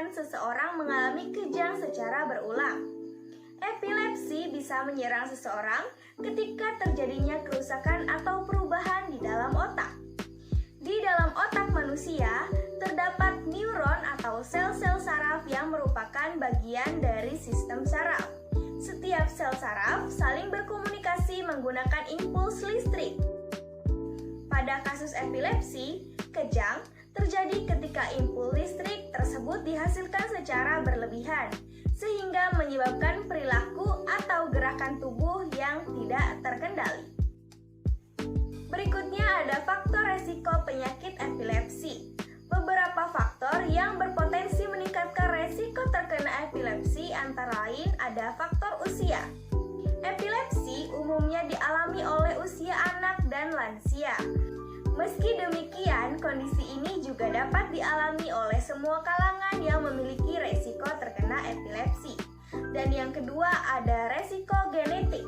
menyebabkan seseorang mengalami kejang secara berulang. Epilepsi bisa menyerang seseorang ketika terjadinya kerusakan atau perubahan di dalam otak. Di dalam otak manusia, terdapat neuron atau sel-sel saraf yang merupakan bagian dari sistem saraf. Setiap sel saraf saling berkomunikasi menggunakan impuls listrik. Pada kasus epilepsi, kejang terjadi ketika impuls listrik tersebut dihasilkan secara berlebihan, sehingga menyebabkan perilaku atau gerakan tubuh yang tidak terkendali. Berikutnya ada faktor resiko penyakit epilepsi. Beberapa faktor yang berpotensi meningkatkan resiko terkena epilepsi antara lain ada faktor usia. Epilepsi umumnya dialami oleh usia anak dan lansia. Meski demikian, kondisi ini juga dapat dialami oleh semua kalangan yang memiliki resiko terkena epilepsi. Dan yang kedua ada resiko genetik.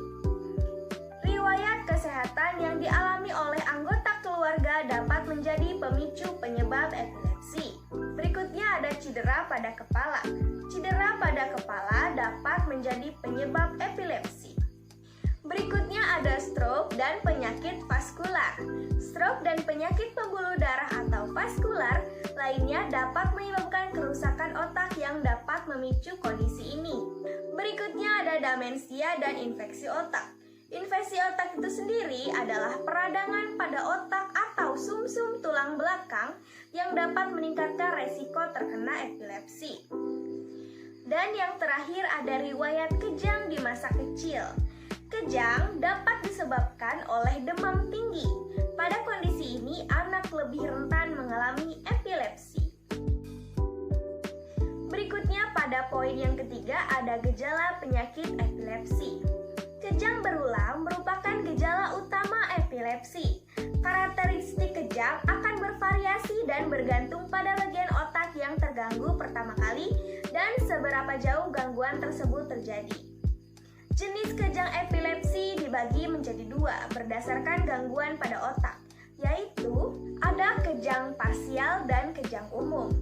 Riwayat kesehatan yang dialami oleh anggota keluarga dapat menjadi pemicu penyebab epilepsi. Berikutnya ada cedera pada kepala. Cedera pada kepala dapat menjadi penyebab epilepsi. Berikutnya ada stroke dan penyakit vaskular. Stroke dan penyakit pembuluh darah atau vaskular lainnya dapat menyebabkan kerusakan otak yang dapat memicu kondisi ini. Berikutnya ada demensia dan infeksi otak. Infeksi otak itu sendiri adalah peradangan pada otak atau sumsum tulang belakang yang dapat meningkatkan resiko terkena epilepsi. Dan yang terakhir ada riwayat kejang di masa kecil. Kejang dapat disebabkan oleh demam tinggi. Pada kondisi ini, anak lebih rentan mengalami epilepsi. Berikutnya pada poin yang ketiga ada gejala penyakit epilepsi. Kejang berulang merupakan gejala utama epilepsi. Karakteristik kejang akan bervariasi dan bergantung pada bagian otak yang terganggu pertama kali dan seberapa jauh gangguan tersebut terjadi. Jenis kejang epilepsi dibagi menjadi dua berdasarkan gangguan pada otak, yaitu ada kejang parsial dan kejang umum.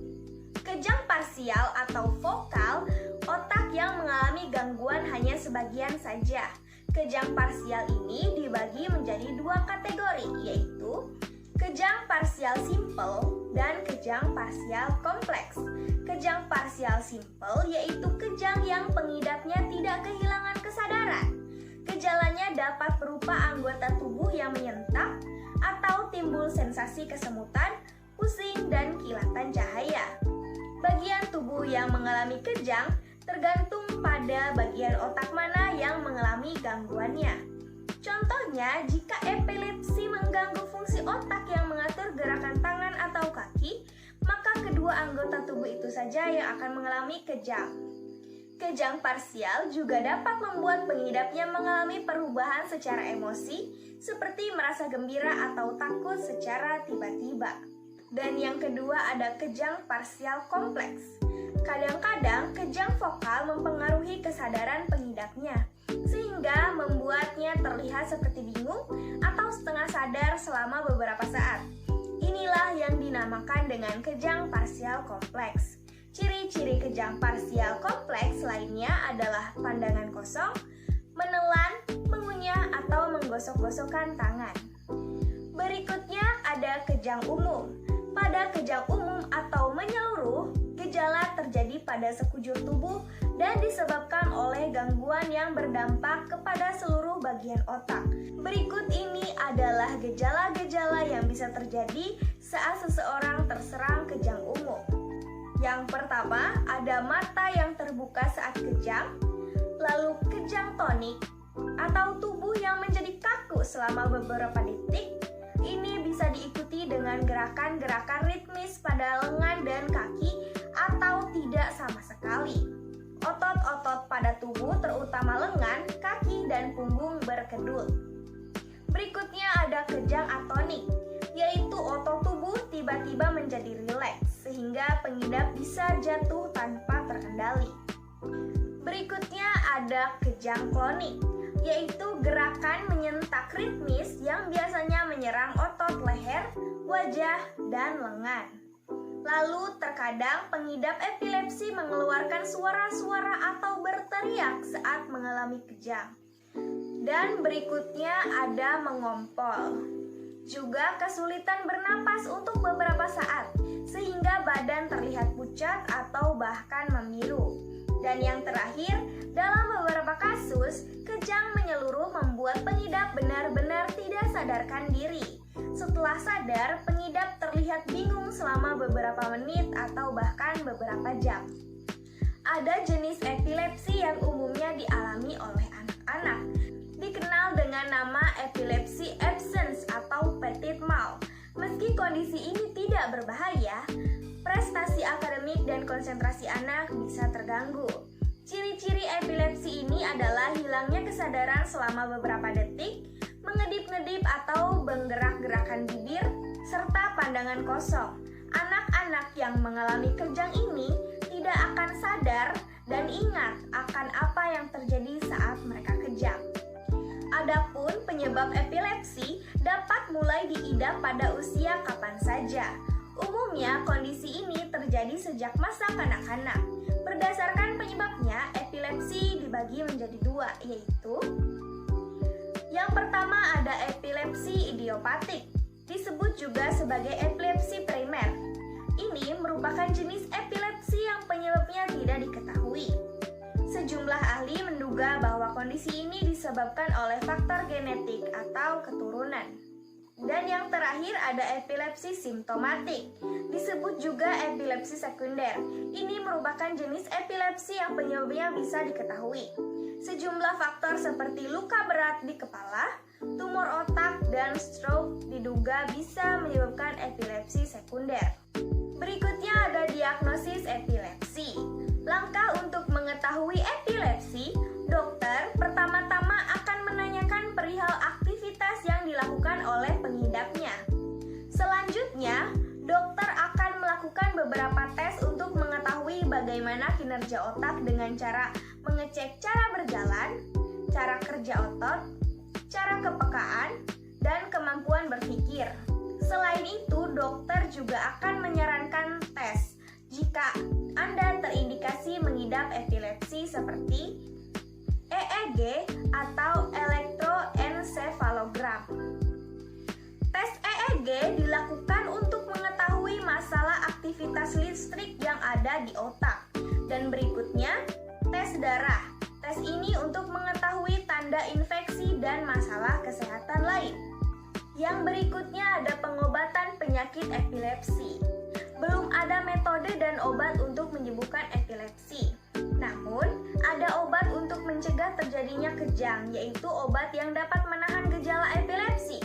Kejang parsial atau vokal, otak yang mengalami gangguan hanya sebagian saja. Kejang parsial ini dibagi menjadi dua kategori, yaitu kejang parsial simple dan kejang parsial kompleks. Kejang parsial simple yaitu kejang yang pengidapnya tidak kehilangan kesadaran. Gejalanya dapat berupa anggota tubuh yang menyentak atau timbul sensasi kesemutan, pusing, dan kilatan cahaya. Bagian tubuh yang mengalami kejang tergantung pada bagian otak mana yang mengalami gangguannya. Contohnya, jika epilepsi mengganggu fungsi otak yang mengatur gerakan tangan atau kaki, maka kedua anggota tubuh itu saja yang akan mengalami kejang. Kejang parsial juga dapat membuat pengidapnya mengalami perubahan secara emosi, seperti merasa gembira atau takut secara tiba-tiba. Dan yang kedua ada kejang parsial kompleks. Kadang-kadang kejang vokal mempengaruhi kesadaran pengidapnya, sehingga membuatnya terlihat seperti bingung atau setengah sadar selama beberapa saat. Inilah yang dinamakan dengan kejang parsial kompleks. Ciri-ciri kejang parsial kompleks lainnya adalah pandangan kosong, menelan, mengunyah, atau menggosok-gosokkan tangan. Berikutnya ada kejang umum. Pada kejang umum atau menyeluruh, gejala terjadi pada sekujur tubuh dan disebabkan oleh gangguan yang berdampak kepada seluruh bagian otak. Berikut ini adalah gejala-gejala yang bisa terjadi saat seseorang terserang kejang umum. Yang pertama, ada mata yang terbuka saat kejang, lalu kejang tonik atau tubuh yang menjadi kaku selama beberapa detik. Ini bisa diikuti dengan gerakan-gerakan ritmis pada lengan dan kaki atau tidak sama sekali. Otot-otot pada tubuh terutama lengan, kaki, dan punggung berkedut. Berikutnya ada kejang atonik, yaitu otot tubuh tiba-tiba menjadi rileks sehingga pengidap bisa jatuh tanpa terkendali. Berikutnya ada kejang klonik, yaitu gerakan menyentak ritmis yang biasanya menyerang otot leher, wajah, dan lengan. Lalu terkadang pengidap epilepsi mengeluarkan suara-suara atau berteriak saat mengalami kejang. Dan berikutnya ada mengompol. Juga kesulitan bernapas untuk beberapa saat, sehingga badan terlihat pucat atau bahkan memiru. Dan yang terakhir, dalam beberapa kasus, kejang menyeluruh membuat pengidap benar-benar tidak sadarkan diri. Setelah sadar, pengidap terlihat bingung selama beberapa menit atau bahkan beberapa jam. Ada jenis epilepsi yang umumnya dialami oleh anak-anak, dikenal dengan nama epilepsi absence atau petit mal. Meski kondisi ini tidak berbahaya, prestasi akademik dan konsentrasi anak bisa terganggu. Ciri-ciri epilepsi ini adalah hilangnya kesadaran selama beberapa detik, mengedip-ngedip atau menggerak-gerakan bibir, serta pandangan kosong. Anak-anak yang mengalami kejang ini tidak akan sadar dan ingat akan apa yang terjadi saat mereka kejang. Adapun penyebab epilepsi dapat mulai diidap pada usia kapan saja. Umumnya kondisi ini terjadi sejak masa kanak-kanak. Berdasarkan penyebabnya, epilepsi dibagi menjadi dua, yaitu yang pertama ada epilepsi idiopatik, disebut juga sebagai epilepsi primer. Ini merupakan jenis epilepsi yang penyebabnya tidak diketahui. Sejumlah ahli menduga bahwa kondisi ini disebabkan oleh faktor genetik atau keturunan. Dan yang terakhir ada epilepsi simptomatik, disebut juga epilepsi sekunder. Ini merupakan jenis epilepsi yang penyebabnya bisa diketahui. Sejumlah faktor seperti luka berat di kepala, tumor otak, dan stroke diduga bisa menyebabkan epilepsi sekunder. Berikutnya ada diagnosis epilepsi. Langkah untuk mengetahui epilepsi, dokter pertama-tama akan menanyakan perihal aktivitas yang dilakukan oleh pengidapnya. Selanjutnya, dokter akan melakukan beberapa tes untuk mengetahui bagaimana kinerja otak dengan cara mengecek cara berjalan, cara kerja otot, cara kepekaan, dan kemampuan berpikir. Selain itu, dokter juga akan menyarankan tes jika Anda terindikasi mengidap epilepsi seperti EEG atau elektroensefalogram. Tes EEG dilakukan untuk mengetahui masalah aktivitas listrik yang ada di otak. Dan berikutnya, tes darah. Tes ini untuk mengetahui tanda infeksi dan masalah kesehatan lain. Yang berikutnya ada pengobatan penyakit epilepsi. Belum ada metode dan obat untuk menyembuhkan epilepsi. Namun, ada obat untuk mencegah terjadinya kejang, yaitu obat yang dapat menahan gejala epilepsi,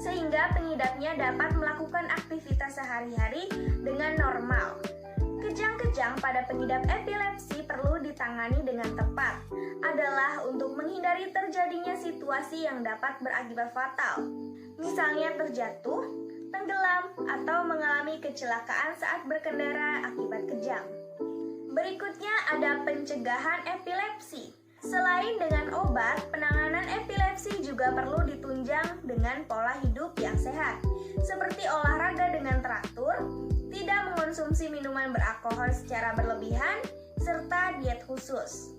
sehingga pengidapnya dapat melakukan aktivitas sehari-hari dengan normal. Kejang-kejang pada pengidap epilepsi perlu ditangani dengan tepat, adalah untuk menghindari terjadinya situasi yang dapat berakibat fatal. Misalnya terjatuh, tenggelam, atau mengalami kecelakaan saat berkendara akibat kejang. Berikutnya ada pencegahan epilepsi. Selain dengan obat, penanganan epilepsi juga perlu ditunjang dengan pola hidup yang sehat, seperti olahraga dengan teratur, tidak mengonsumsi minuman beralkohol secara berlebihan, serta diet khusus.